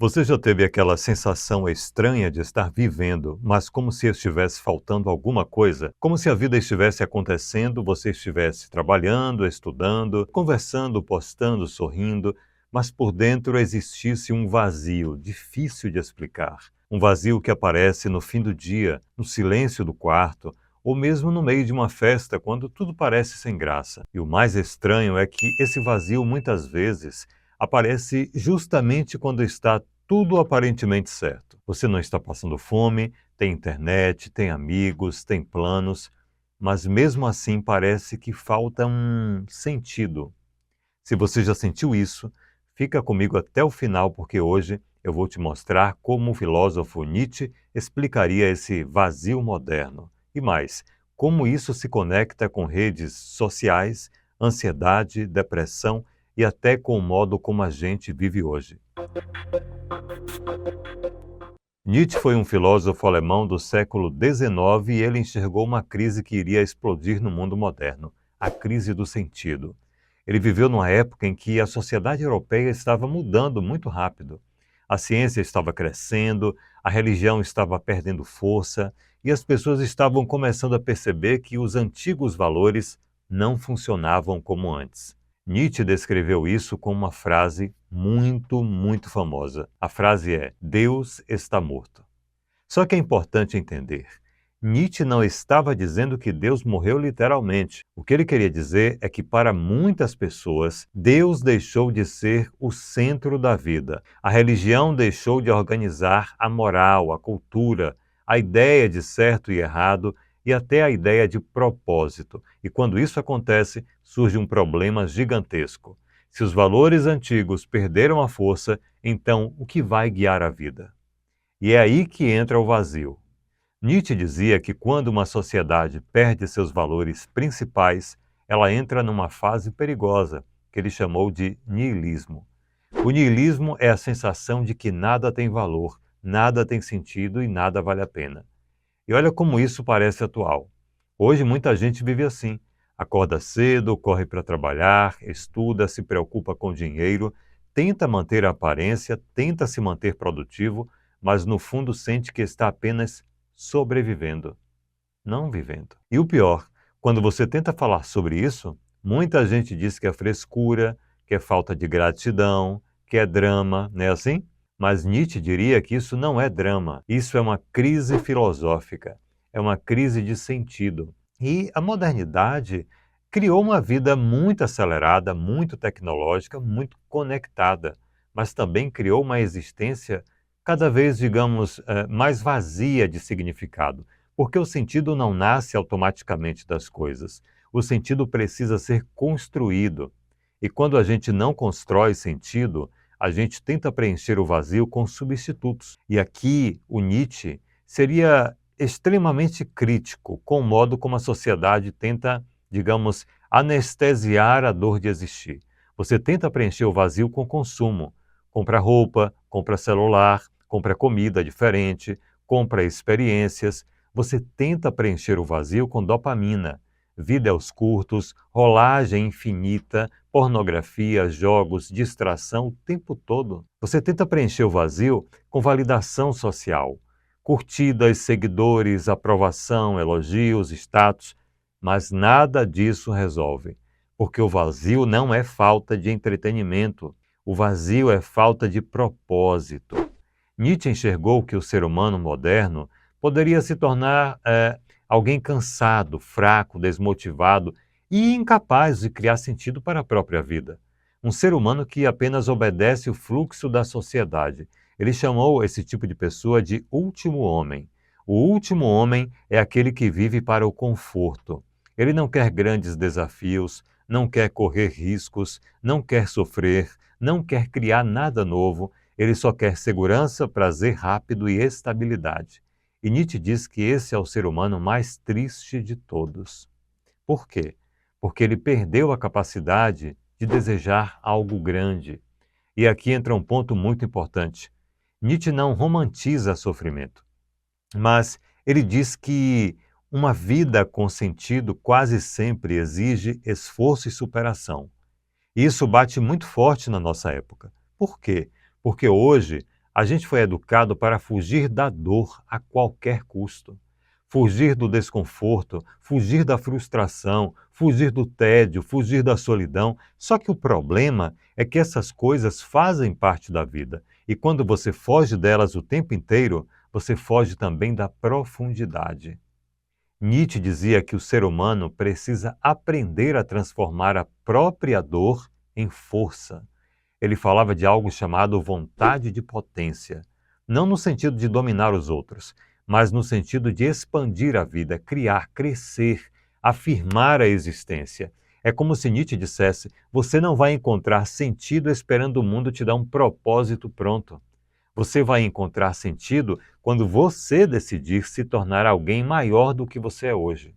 Você já teve aquela sensação estranha de estar vivendo, mas como se estivesse faltando alguma coisa? Como se a vida estivesse acontecendo, você estivesse trabalhando, estudando, conversando, postando, sorrindo, mas por dentro existisse um vazio difícil de explicar. Um vazio que aparece no fim do dia, no silêncio do quarto, ou mesmo no meio de uma festa, quando tudo parece sem graça. E o mais estranho é que esse vazio muitas vezes aparece justamente quando está tudo aparentemente certo. Você não está passando fome, tem internet, tem amigos, tem planos, mas mesmo assim parece que falta um sentido. Se você já sentiu isso, fica comigo até o final, porque hoje eu vou te mostrar como o filósofo Nietzsche explicaria esse vazio moderno. E mais, como isso se conecta com redes sociais, ansiedade, depressão e até com o modo como a gente vive hoje. Nietzsche foi um filósofo alemão do século XIX e ele enxergou uma crise que iria explodir no mundo moderno, a crise do sentido. Ele viveu numa época em que a sociedade europeia estava mudando muito rápido. A ciência estava crescendo, a religião estava perdendo força e as pessoas estavam começando a perceber que os antigos valores não funcionavam como antes. Nietzsche descreveu isso com uma frase muito famosa. A frase é: Deus está morto. Só que é importante entender. Nietzsche não estava dizendo que Deus morreu literalmente. O que ele queria dizer é que, para muitas pessoas, Deus deixou de ser o centro da vida. A religião deixou de organizar a moral, a cultura, a ideia de certo e errado e até a ideia de propósito. E quando isso acontece, surge um problema gigantesco. Se os valores antigos perderam a força, então o que vai guiar a vida? E é aí que entra o vazio. Nietzsche dizia que quando uma sociedade perde seus valores principais, ela entra numa fase perigosa, que ele chamou de niilismo. O niilismo é a sensação de que nada tem valor, nada tem sentido e nada vale a pena. E olha como isso parece atual. Hoje muita gente vive assim. Acorda cedo, corre para trabalhar, estuda, se preocupa com dinheiro, tenta manter a aparência, tenta se manter produtivo, mas no fundo sente que está apenas sobrevivendo, não vivendo. E o pior, quando você tenta falar sobre isso, muita gente diz que é frescura, que é falta de gratidão, que é drama, não é assim? Mas Nietzsche diria que isso não é drama, isso é uma crise filosófica, é uma crise de sentido. E a modernidade criou uma vida muito acelerada, muito tecnológica, muito conectada, mas também criou uma existência cada vez, digamos, mais vazia de significado, porque o sentido não nasce automaticamente das coisas. O sentido precisa ser construído. E quando a gente não constrói sentido, a gente tenta preencher o vazio com substitutos. E aqui o Nietzsche seria extremamente crítico com o modo como a sociedade tenta, digamos, anestesiar a dor de existir. Você tenta preencher o vazio com consumo. Compra roupa, compra celular, compra comida diferente, compra experiências. Você tenta preencher o vazio com dopamina, vídeos curtos, rolagem infinita, pornografia, jogos, distração o tempo todo. Você tenta preencher o vazio com validação social, curtidas, seguidores, aprovação, elogios, status, mas nada disso resolve, porque o vazio não é falta de entretenimento, o vazio é falta de propósito. Nietzsche enxergou que o ser humano moderno poderia se tornar alguém cansado, fraco, desmotivado e incapaz de criar sentido para a própria vida. Um ser humano que apenas obedece o fluxo da sociedade. Ele chamou esse tipo de pessoa de último homem. O último homem é aquele que vive para o conforto. Ele não quer grandes desafios, não quer correr riscos, não quer sofrer, não quer criar nada novo, ele só quer segurança, prazer rápido e estabilidade. E Nietzsche diz que esse é o ser humano mais triste de todos. Por quê? Porque ele perdeu a capacidade de desejar algo grande. E aqui entra um ponto muito importante. Nietzsche não romantiza sofrimento, mas ele diz que uma vida com sentido quase sempre exige esforço e superação. E isso bate muito forte na nossa época. Por quê? Porque hoje A gente foi educado para fugir da dor a qualquer custo. Fugir do desconforto, fugir da frustração, fugir do tédio, fugir da solidão. Só que o problema é que essas coisas fazem parte da vida. E quando você foge delas o tempo inteiro, você foge também da profundidade. Nietzsche dizia que o ser humano precisa aprender a transformar a própria dor em força. Ele falava de algo chamado vontade de potência, não no sentido de dominar os outros, mas no sentido de expandir a vida, criar, crescer, afirmar a existência. É como se Nietzsche dissesse: você não vai encontrar sentido esperando o mundo te dar um propósito pronto. Você vai encontrar sentido quando você decidir se tornar alguém maior do que você é hoje.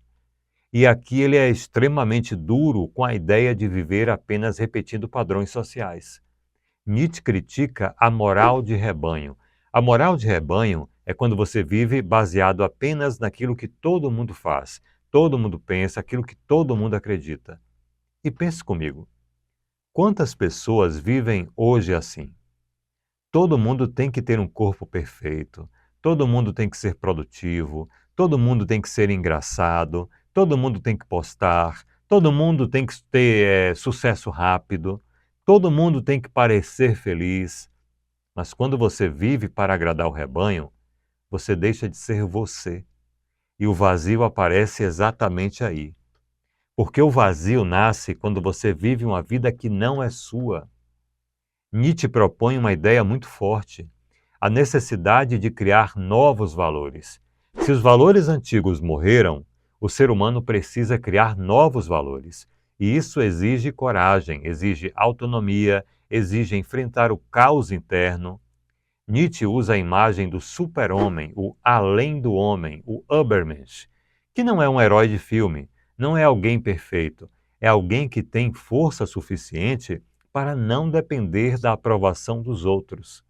E aqui ele é extremamente duro com a ideia de viver apenas repetindo padrões sociais. Nietzsche critica a moral de rebanho. A moral de rebanho é quando você vive baseado apenas naquilo que todo mundo faz, todo mundo pensa, aquilo que todo mundo acredita. E pense comigo, quantas pessoas vivem hoje assim? Todo mundo tem que ter um corpo perfeito, todo mundo tem que ser produtivo, todo mundo tem que ser engraçado, todo mundo tem que postar, todo mundo tem que ter sucesso rápido, todo mundo tem que parecer feliz. Mas quando você vive para agradar o rebanho, você deixa de ser você. E o vazio aparece exatamente aí. Porque o vazio nasce quando você vive uma vida que não é sua. Nietzsche propõe uma ideia muito forte: a necessidade de criar novos valores. Se os valores antigos morreram, o ser humano precisa criar novos valores. E isso exige coragem, exige autonomia, exige enfrentar o caos interno. Nietzsche usa a imagem do super-homem, o além do homem, o Übermensch, que não é um herói de filme, não é alguém perfeito, é alguém que tem força suficiente para não depender da aprovação dos outros.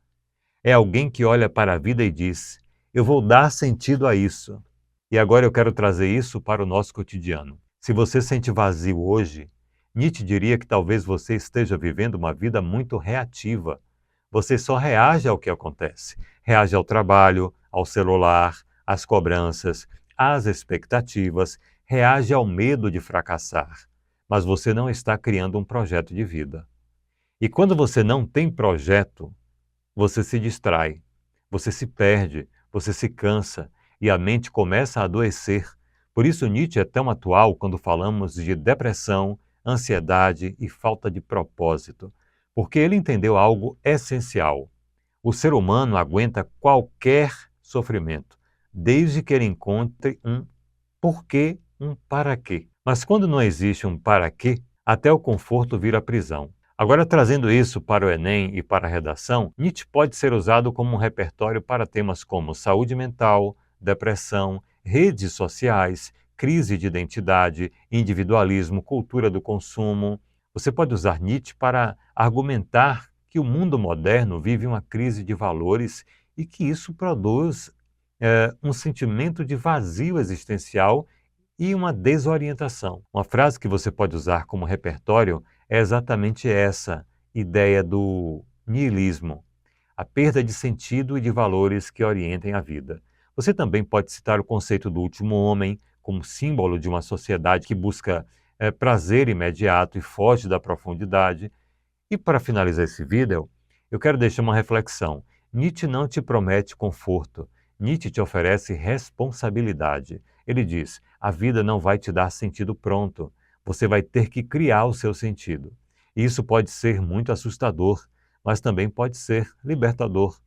É alguém que olha para a vida e diz: eu vou dar sentido a isso. E agora eu quero trazer isso para o nosso cotidiano. Se você sente vazio hoje, Nietzsche diria que talvez você esteja vivendo uma vida muito reativa. Você só reage ao que acontece. Reage ao trabalho, ao celular, às cobranças, às expectativas, reage ao medo de fracassar. Mas você não está criando um projeto de vida. E quando você não tem projeto, você se distrai, você se perde, você se cansa e a mente começa a adoecer. Por isso Nietzsche é tão atual quando falamos de depressão, ansiedade e falta de propósito, porque ele entendeu algo essencial. O ser humano aguenta qualquer sofrimento, desde que ele encontre um porquê, um para quê. Mas quando não existe um para quê, até o conforto vira prisão. Agora, trazendo isso para o Enem e para a redação, Nietzsche pode ser usado como um repertório para temas como saúde mental, depressão, redes sociais, crise de identidade, individualismo, cultura do consumo. Você pode usar Nietzsche para argumentar que o mundo moderno vive uma crise de valores e que isso produz um sentimento de vazio existencial e uma desorientação. Uma frase que você pode usar como repertório é exatamente essa ideia do niilismo, a perda de sentido e de valores que orientem a vida. Você também pode citar o conceito do último homem como símbolo de uma sociedade que busca prazer imediato e foge da profundidade. E para finalizar esse vídeo, eu quero deixar uma reflexão. Nietzsche não te promete conforto, Nietzsche te oferece responsabilidade. Ele diz: a vida não vai te dar sentido pronto, você vai ter que criar o seu sentido. E isso pode ser muito assustador, mas também pode ser libertador.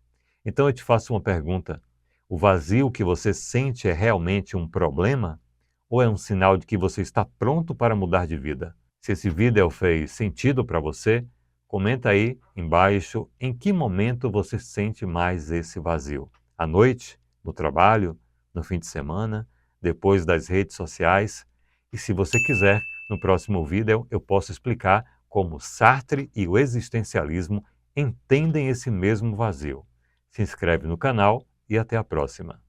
Então eu te faço uma pergunta: o vazio que você sente é realmente um problema? Ou é um sinal de que você está pronto para mudar de vida? Se esse vídeo fez sentido para você, comenta aí embaixo em que momento você sente mais esse vazio. À noite, no trabalho, no fim de semana, depois das redes sociais. E se você quiser, no próximo vídeo eu posso explicar como Sartre e o existencialismo entendem esse mesmo vazio. Se inscreve no canal e até a próxima.